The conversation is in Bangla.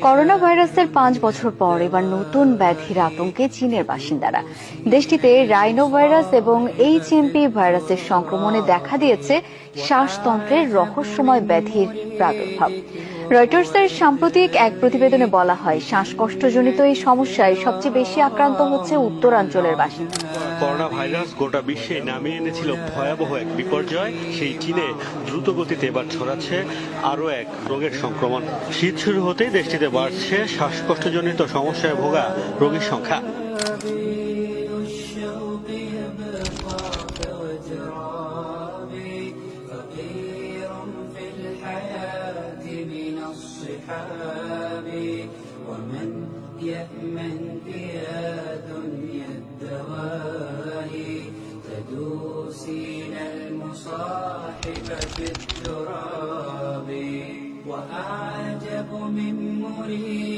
করোনা ভাইরাসের 5 বছর পর এবার নতুন ব্যাধির আতঙ্কে চীনের বাসিন্দারা। দেশটিতে রাইনো ভাইরাস এবং এইচএমপি ভাইরাসের সংক্রমণে দেখা দিয়েছে শ্বাসতন্ত্রের রহস্যময় ব্যাধির প্রাদুর্ভাব। রয়টার্সের সাম্প্রতিক এক প্রতিবেদনে বলা হয়, শ্বাসকষ্টজনিত এই সমস্যায় সবচেয়ে বেশি আক্রান্ত হচ্ছে উত্তরাঞ্চলের বাসিন্দা। করোনা ভাইরাস গোটা বিশ্বে নামিয়ে এনেছিল ভয়াবহ এক বিপর্যয়। সেই চীনে দ্রুত গতিতে এবার ছড়াচ্ছে আরও এক রোগের সংক্রমণ। শীত শুরু হতেই দেশটিতে বাড়ছে শ্বাসকষ্টজনিত সমস্যায় ভোগা রোগীর সংখ্যা। ومن يأمن بها دنيا الدواهي تدوسين المصاحب في التراب وأعجب من مريد